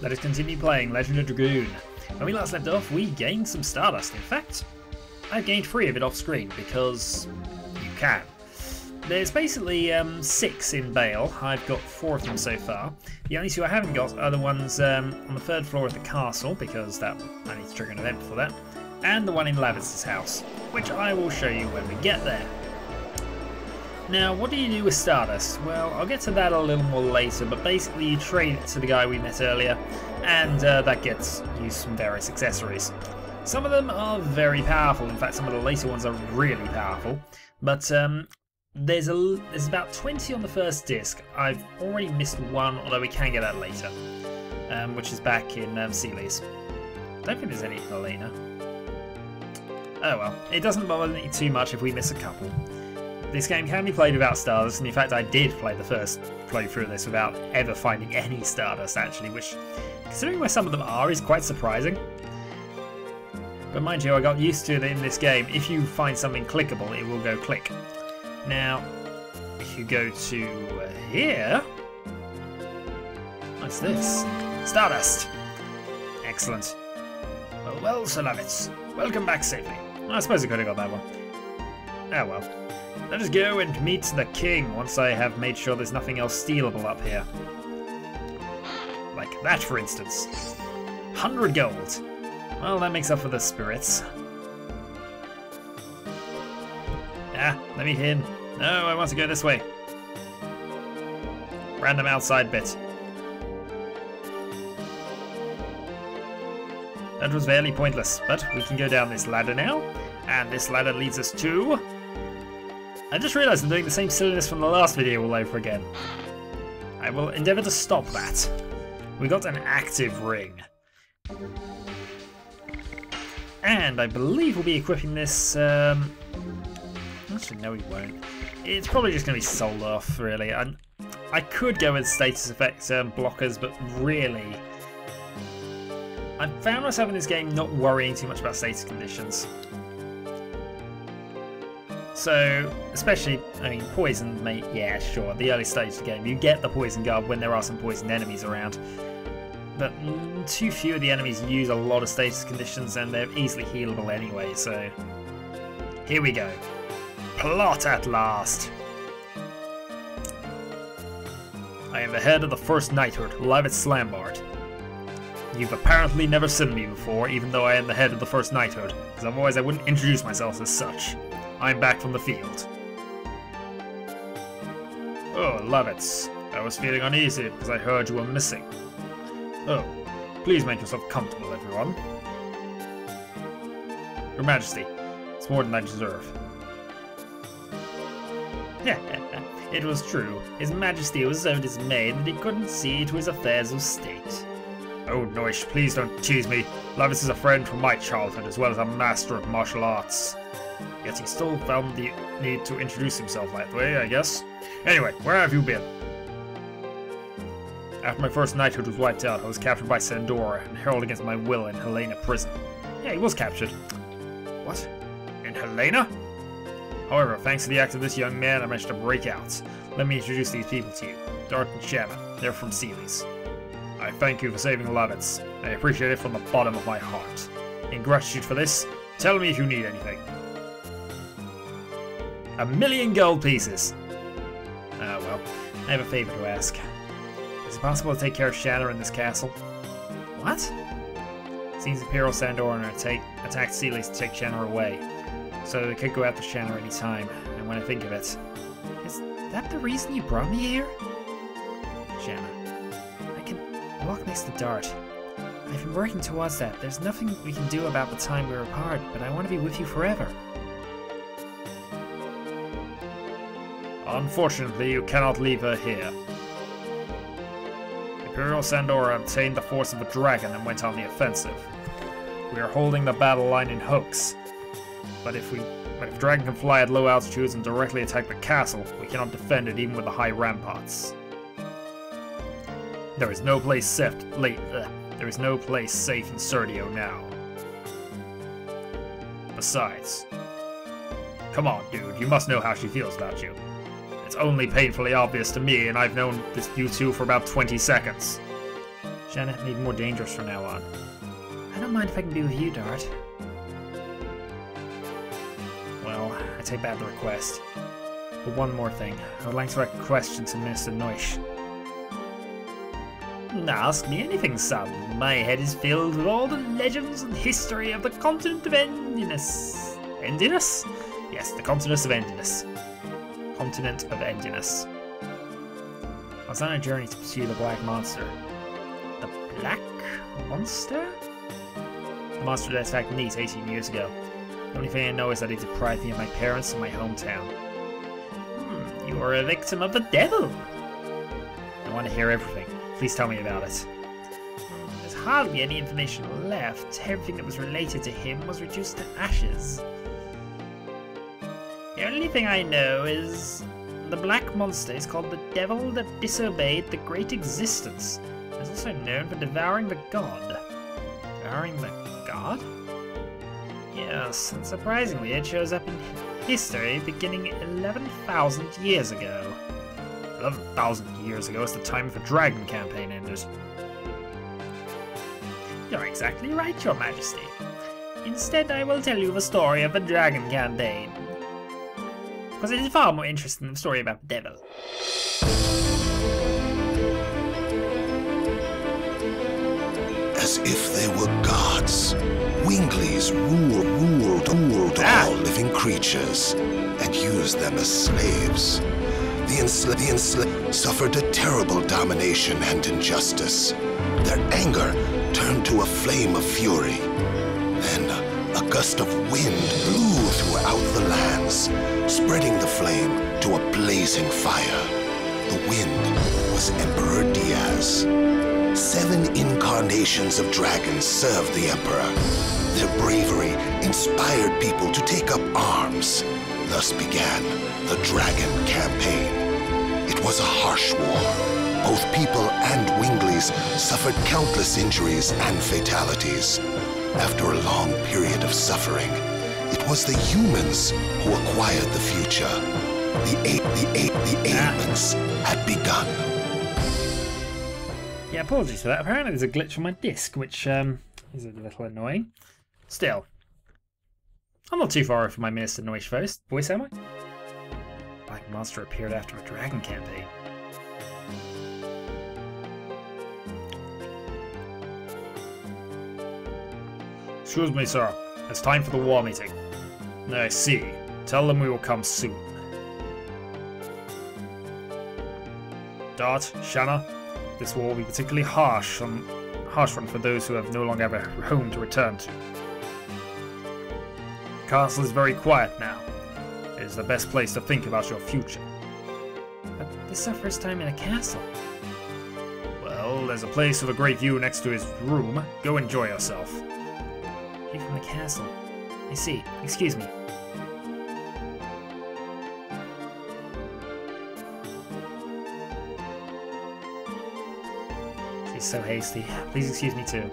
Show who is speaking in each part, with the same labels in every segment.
Speaker 1: Let us continue playing Legend of Dragoon. When we last left off, we gained some stardust. In fact, I've gained 3 of it off screen because you can. There's basically 6 in Bale. I've got 4 of them so far. The only 2 I haven't got are the ones on the 3rd floor of the castle, because I need to trigger an event for that, and the one in Lavis's house, which I will show you when we get there. Now, what do you do with stardust? Well, I'll get to that a little more later, but basically you trade it to the guy we met earlier, and that gets you some various accessories. Some of them are very powerful. In fact, some of the later ones are really powerful, but there's about 20 on the first disc. I've already missed one, although we can get that later, which is back in Sealy's. I don't think there's any Helena. Oh well, it doesn't bother me too much if we miss a couple. This game can be played without stardust, and in fact I did play the first playthrough of this without ever finding any stardust actually, which, considering where some of them are, is quite surprising. But mind you, I got used to it in this game. If you find something clickable, it will go click. Now, if you go to here, what's this? Stardust! Excellent. Well, Sir Lavitz, welcome back safely. I suppose I could have got that one. Oh well. Let us go and meet the king once I have made sure there's nothing else stealable up here. Like that, for instance. 100 gold. Well, that makes up for the spirits. Ah, let me in. No, I want to go this way. Random outside bit. That was fairly pointless, but we can go down this ladder now. And this ladder leads us to... I just realised I'm doing the same silliness from the last video all over again. I will endeavour to stop that. We got an active ring. And I believe we'll be equipping this... Actually, no we won't. It's probably just going to be sold off, really. I could go with status effect blockers, but really... I found myself in this game not worrying too much about status conditions. So, especially, I mean, poison, mate, yeah, sure, the early stage of the game, you get the poison guard when there are some poison enemies around. But too few of the enemies use a lot of status conditions, and they're easily healable anyway, so... Here we go. Plot at last! I am the head of the First Knighthood, live at Slambard. You've apparently never seen me before, even though I am the head of the First Knighthood, because otherwise I wouldn't introduce myself as such. I'm back from the field. Oh, Lavitz. I was feeling uneasy because I heard you were missing. Oh, please make yourself comfortable, everyone. Your Majesty, it's more than I deserve. It was true. His Majesty was so dismayed that he couldn't see to his affairs of state. Oh, Noish, please don't tease me. Lavitz is a friend from my childhood, as well as a master of martial arts. Yet he still found the need to introduce himself that way, I guess. Anyway, where have you been? After my first knighthood was wiped out, I was captured by Sandora and held against my will in Helena prison. Yeah, he was captured. What? In Helena? However, thanks to the act of this young man, I managed to break out. Let me introduce these people to you. Dart and Shanna. They're from Sealy's. I thank you for saving Lavitz. I appreciate it from the bottom of my heart. In gratitude for this, tell me if you need anything. 1,000,000 gold pieces. Ah, well, I have a favour to ask. Is it possible to take care of Shanna in this castle? What? Seems Imperial Sandoran attacked Sealy's to take Shanna away, so they could go after Shanna any time. And when I think of it, is that the reason you brought me here? Shanna, I can walk next to Dart. I've been working towards that. There's nothing we can do about the time we were apart, but I want to be with you forever. Unfortunately, you cannot leave her here. Imperial Sandora obtained the force of a dragon and went on the offensive. We are holding the battle line in Hoax, but if dragon can fly at low altitudes and directly attack the castle, we cannot defend it even with the high ramparts. There is no place safe in Serdio now. Besides, come on, dude, you must know how she feels about you. It's only painfully obvious to me, and I've known you two for about 20 seconds. Janet made more dangerous from now on. I don't mind if I can be with you, Dart. Well, I take back the request. But one more thing. I would like to ask a question to Minister Noish. Ask me anything, son. My head is filled with all the legends and history of the continent of Endinus. Endinus? Yes, the continent of Endinus. Continent of Endinus. I was on a journey to pursue the Black Monster. The Black Monster? The monster that attacked Nice 18 years ago. The only thing I know is that it deprived me of my parents and my hometown. You were a victim of the devil! I want to hear everything. Please tell me about it. There's hardly any information left. Everything that was related to him was reduced to ashes. The only thing I know is the Black Monster is called the Devil that disobeyed the Great Existence. It's also known for devouring the god. Devouring the god? Yes, and surprisingly it shows up in history beginning 11,000 years ago. 11,000 years ago is the time the Dragoon campaign ended. You're exactly right, Your Majesty. Instead, I will tell you the story of the Dragoon campaign. Because it is far more interesting than the story about the devil.
Speaker 2: As if they were gods, Winglies ruled all living creatures and used them as slaves. The enslaved suffered a terrible domination and injustice. Their anger turned to a flame of fury. Then a gust of wind blew throughout the lands, spreading the flame to a blazing fire. The wind was Emperor Diaz. 7 incarnations of dragons served the Emperor. Their bravery inspired people to take up arms. Thus began the Dragoon campaign. It was a harsh war. Both people and Winglies suffered countless injuries and fatalities. After a long period of suffering, it was the humans who acquired the future. The ailments had begun.
Speaker 1: Yeah, apologies for that. Apparently there's a glitch on my disc, which is a little annoying. Still, I'm not too far off from my Minister Noish voice, am I? Black Monster appeared after a Dragoon campaign. Excuse me, sir. It's time for the war meeting. I see. Tell them we will come soon. Dart, Shanna, this war will be particularly harsh one for those who have no longer have a home to return to. The castle is very quiet now. It is the best place to think about your future. But this is our first time in a castle. Well, there's a place with a great view next to his room. Go enjoy yourself. View from the castle. I see. Excuse me. She's so hasty. Please excuse me too.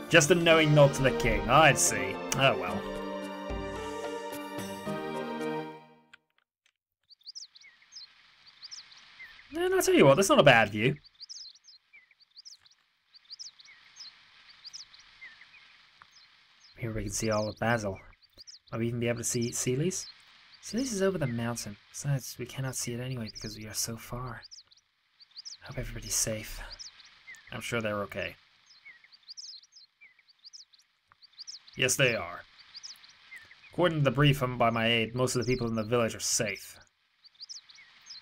Speaker 1: Just a knowing nod to the king. I'd see. Oh well. And I'll tell you what, that's not a bad view. Here we can see all of Basel. Might we even be able to see Sealy's? Sealy's is over the mountain. Besides, we cannot see it anyway because we are so far. I hope everybody's safe. I'm sure they're okay. Yes, they are. According to the brief by my aide, most of the people in the village are safe.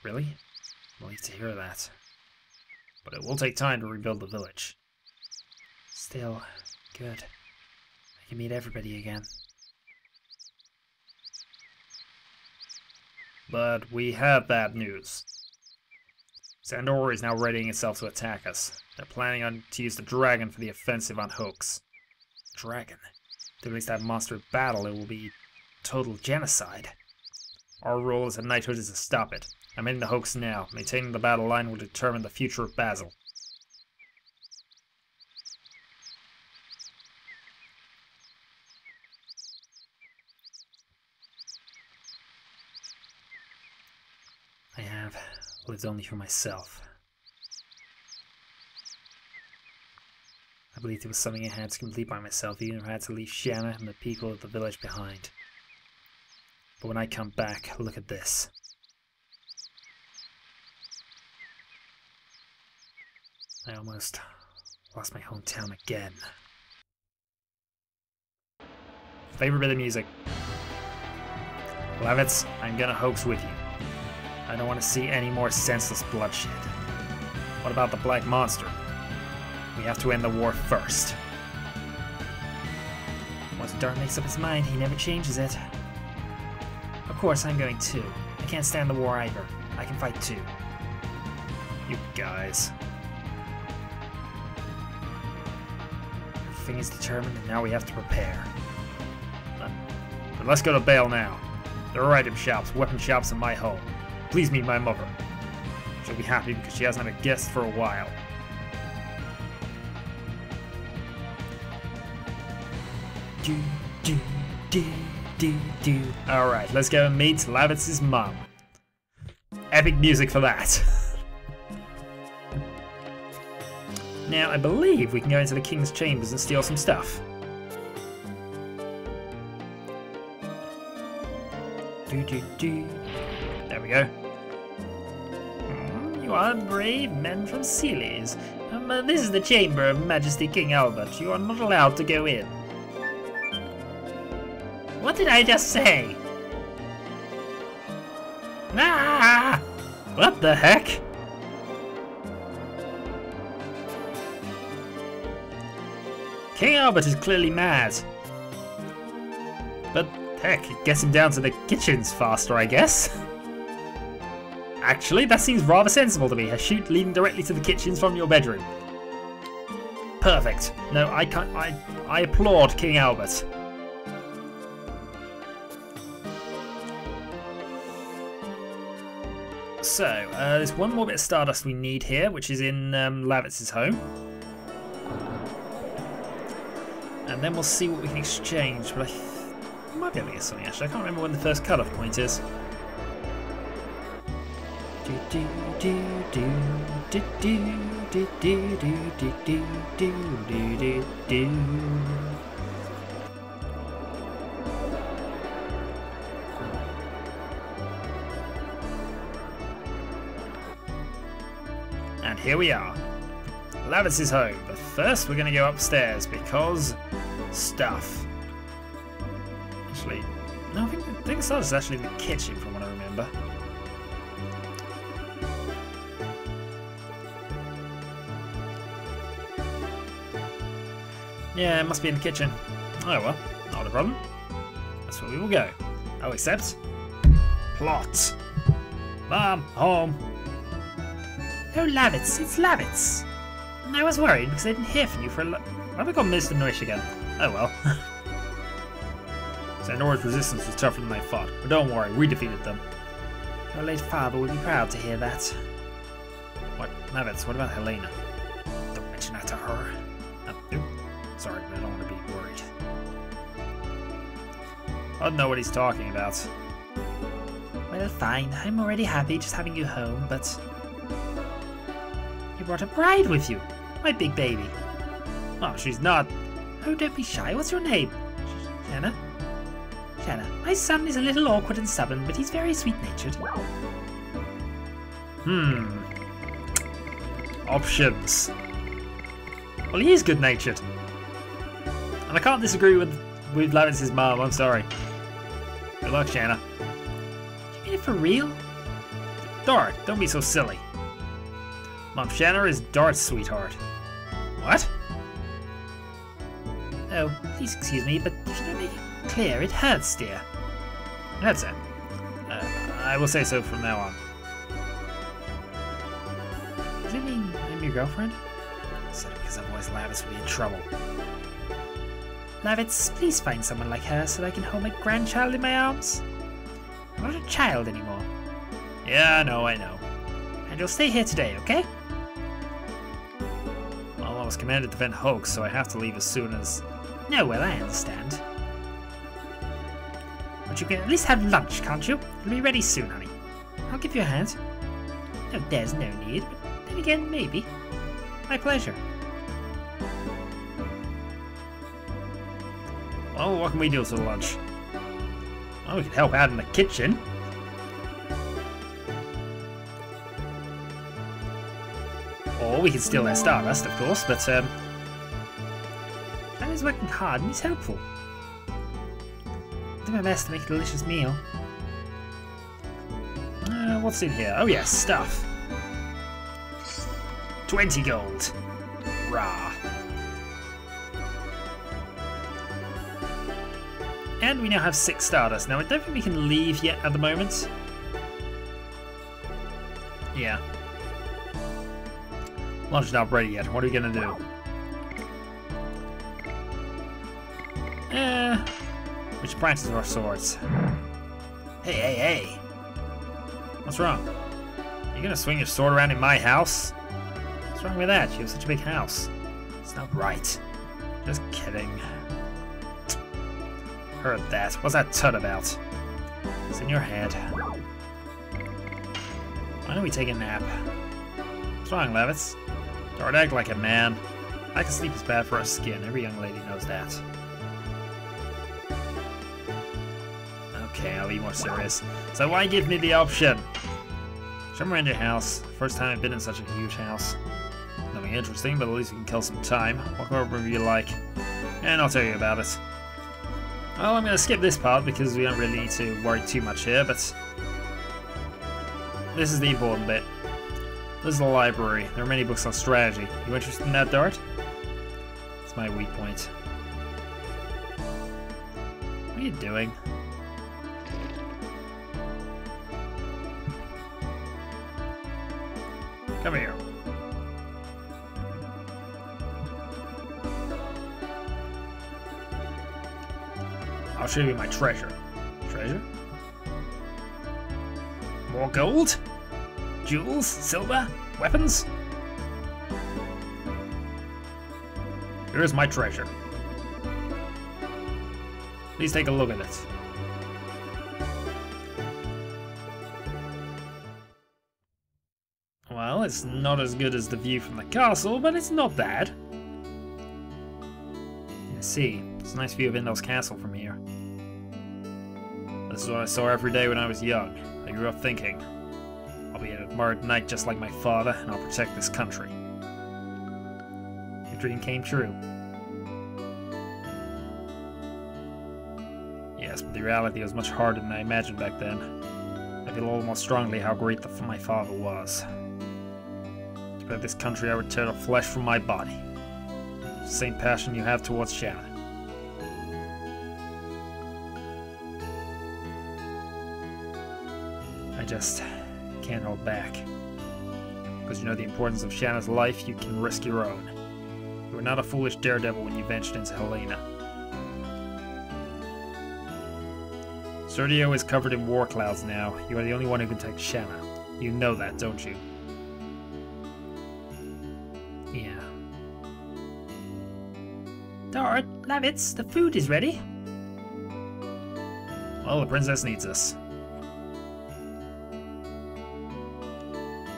Speaker 1: Really? I'm relieved to hear that. But it will take time to rebuild the village. Still, good. I can meet everybody again. But we have bad news. Sandor is now readying itself to attack us. They're planning to use the dragon for the offensive on Hoax. Dragon? To release that monster battle, it will be total genocide. Our role as a knighthood is to stop it. I'm in the Hoax now. Maintaining the battle line will determine the future of Basel. I have lived only for myself. I believed it was something I had to complete by myself, even if I had to leave Shanna and the people of the village behind. But when I come back, look at this. I almost lost my hometown again. Favorite bit of music. Levitz, I'm gonna hoax with you. I don't want to see any more senseless bloodshed. What about the Black Monster? We have to end the war first. Once Dart makes up his mind, he never changes it. Of course, I'm going too. I can't stand the war either. I can fight too. You guys. Everything is determined, and now we have to prepare. But let's go to Bale now. There are item shops, weapon shops in my home. Please meet my mother. She'll be happy because she hasn't had a guest for a while. Alright, let's go and meet Lavitz's mom. Epic music for that. Now, I believe we can go into the king's chambers and steal some stuff. There we go. You are brave men from Sealy's. This is the chamber of Majesty King Albert. You are not allowed to go in. What did I just say? Ah! What the heck? King Albert is clearly mad. But heck, it gets him down to the kitchens faster, I guess. Actually, that seems rather sensible to me. A chute leading directly to the kitchens from your bedroom. Perfect. No, I can't. I applaud King Albert. So, there's one more bit of stardust we need here, which is in Lavitz's home. And then we'll see what we can exchange, but I might be able to get something actually. I can't remember when the first cut-off point is. And here we are. Lavitz's home, but first we're going to go upstairs because stuff. Actually, no, I think stardust is actually in the kitchen from what I remember. Yeah, it must be in the kitchen. Oh well, not a problem. That's where we will go. Oh, except plot. Mom, home. Oh, Lavitz, it's Lavitz. I was worried because I didn't hear from you for a Why have I got Mr. Noish again? Oh well. Xandora's resistance was tougher than I thought, but don't worry, we defeated them. Your late father would be proud to hear that. What? Lavitz, what about Helena? Don't mention that to her. Sorry, but I don't want to be worried. I don't know what he's talking about. Well, fine. I'm already happy just having you home, but... You brought a bride with you, my big baby. Oh, she's not... Oh, don't be shy. What's your name? Shanna? Shanna. My son is a little awkward and stubborn, but he's very sweet-natured. Options. Well, he is good-natured. And I can't disagree with Lavitz's mom, I'm sorry. Good luck, Shanna. You mean it for real? Dart, don't be so silly. Mom, Shanna is Dart's sweetheart. What? Oh, please excuse me, but if you don't make it clear, it hurts, dear. That's it. I will say so from now on. Does it mean I'm your girlfriend? I said it because otherwise Lavitz will be in trouble. Lavitz, please find someone like her so that I can hold my grandchild in my arms. I'm not a child anymore. Yeah, I know. And you'll stay here today, okay? Well, I was commanded to prevent hoax, so I have to leave as soon as... No, well, I understand. But you can at least have lunch, can't you? It'll be ready soon, honey. I'll give you a hand. No, there's no need, but then again, maybe. My pleasure. Oh, what can we do for lunch? Well, we could help out in the kitchen. Or we could steal their stardust, of course, but China's working hard and he's helpful. I'll do my best to make a delicious meal. What's in here? Oh yes, stuff. 20 gold. Rah. And we now have 6 stardust. Now I don't think we can leave yet at the moment. Yeah. Lunch not ready yet. What are we gonna do? We should practice our swords. Hey, hey, hey! What's wrong? You gonna swing your sword around in my house? What's wrong with that? You have such a big house. It's not right. Just kidding. Heard that. What's that tut about? It's in your head. Why don't we take a nap? What's wrong, Levitz? Don't act like a man. Lack of sleep is bad for our skin. Every young lady knows that. Okay, I'll be more serious. So why give me the option? Show me around your house. First time I've been in such a huge house. Nothing interesting, but at least we can kill some time. Walk over wherever you like. And I'll tell you about it. Well, I'm going to skip this part because we don't really need to worry too much here, but this is the important bit. This is the library. There are many books on strategy. You interested in that, Dart? It's my weak point. What are you doing? Come here. I'll show you my treasure. Treasure? More gold? Jewels? Silver? Weapons? Here's my treasure. Please take a look at it. Well, it's not as good as the view from the castle, but it's not bad. You see, it's a nice view of Indal's castle from here. This is what I saw every day when I was young. I grew up thinking, I'll be an admired knight just like my father, and I'll protect this country. Your dream came true. Yes, but the reality was much harder than I imagined back then. I feel all the more strongly how great my father was. To protect this country, I would tear the flesh from my body. It's the same passion you have towards Shanna. I just can't hold back. Because you know the importance of Shanna's life, you can risk your own. You were not a foolish daredevil when you ventured into Helena. Sergio is covered in war clouds now. You are the only one who can protect Shanna. You know that, don't you? Yeah. Dart, Lavitz, the food is ready. Well, the princess needs us.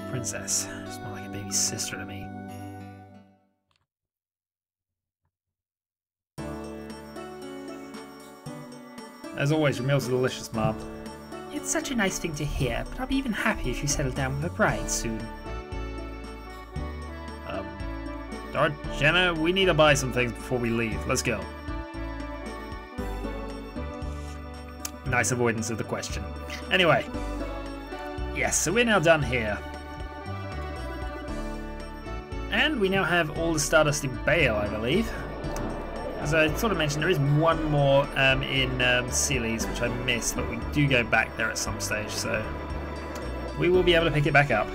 Speaker 1: Princess. She's more like a baby sister to me. As always, your meals are delicious, Mom. It's such a nice thing to hear, but I'll be even happier if you settle down with a bride soon. Dart, Shanna, we need to buy some things before we leave. Let's go. Nice avoidance of the question. Anyway. Yes, so we're now done here. And we now have all the stardust in Bale, I believe. As I sort of mentioned, there is one more in Sealy's, which I missed, but we do go back there at some stage, so we will be able to pick it back up.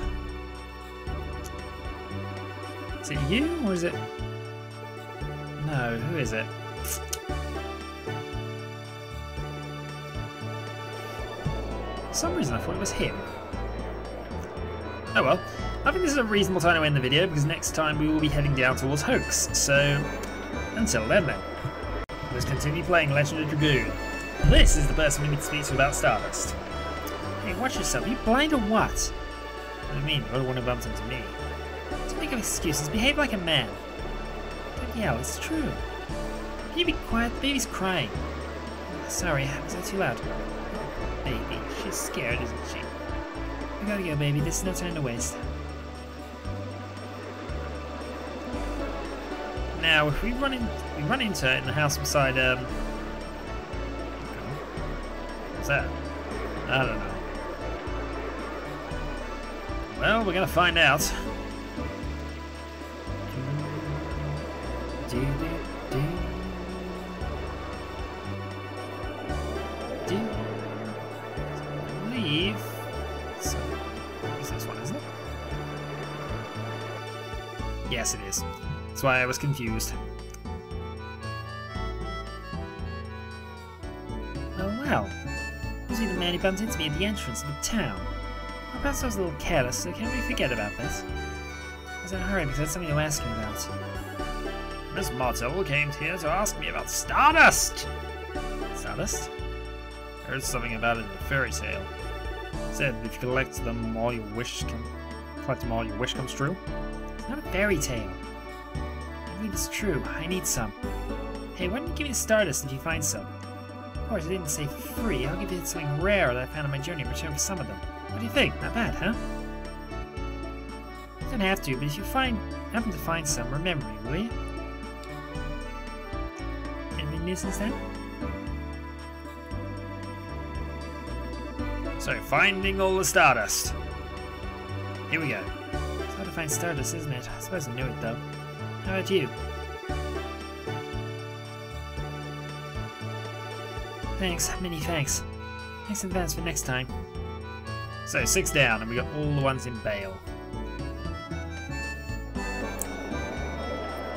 Speaker 1: Is it you, or is it... No, who is it? For some reason I thought it was him. Oh well, I think this is a reasonable time to end the video, because next time we will be heading down towards Hoax, so... Until then, let's continue playing Legend of Dragoon. This is the person we need to speak to about Stardust. Hey, watch yourself. Are you blind or what? What do you mean? You're the one who bumped into me. Don't make up excuses. Behave like a man. But yeah, it's true. Can you be quiet? The baby's crying. Sorry, was that too loud? Baby, she's scared, isn't she? We gotta go, baby. There's no time to waste. Now, if we run into it in the house beside, what's that? I don't know. Well, we're gonna find out. I believe so. It's this one, isn't it? Yes, it is. That's why I was confused. Oh wow. Was he the man who bumped into me at the entrance of the town? Well, perhaps I was a little careless, so can't we forget about this? I was in a hurry because I had something to ask you about. Miss Martell came here to ask me about stardust! Stardust? I heard something about it in a fairy tale. It said if you collect them all your wish comes true. It's not a fairy tale. I believe it's true. I need some. Hey, why don't you give me the stardust if you find some? Of course, I didn't say for free. I'll give you something rare that I found on my journey in return for some of them. What do you think? Not bad, huh? You don't have to, but if you happen to find some, remember me, will you? Anything new since then? So, finding all the stardust. Here we go. It's hard to find stardust, isn't it? I suppose I knew it, though. How about you? Thanks, many thanks. Thanks in advance for next time. So 6 down, and we got all the ones in Bale.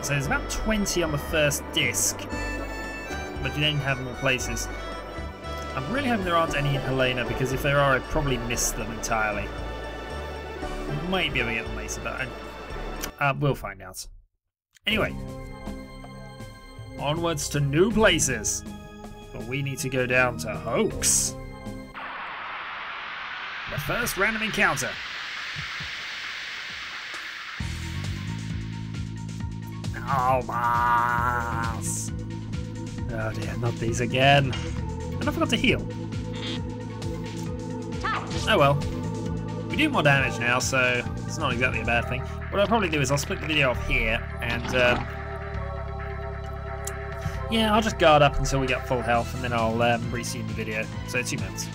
Speaker 1: So there's about 20 on the first disc, but you don't have more places. I'm really hoping there aren't any in Helena, because if there are, I probably missed them entirely. Might be able to get them later, but we'll find out. Anyway, onwards to new places. But we need to go down to Hoax. The first random encounter. Almas! Oh dear, not these again. And I forgot to heal. Oh well. We do more damage now, so it's not exactly a bad thing. What I'll probably do is I'll split the video off here, and yeah, I'll just guard up until we get full health, and then I'll resume the video. So 2 minutes.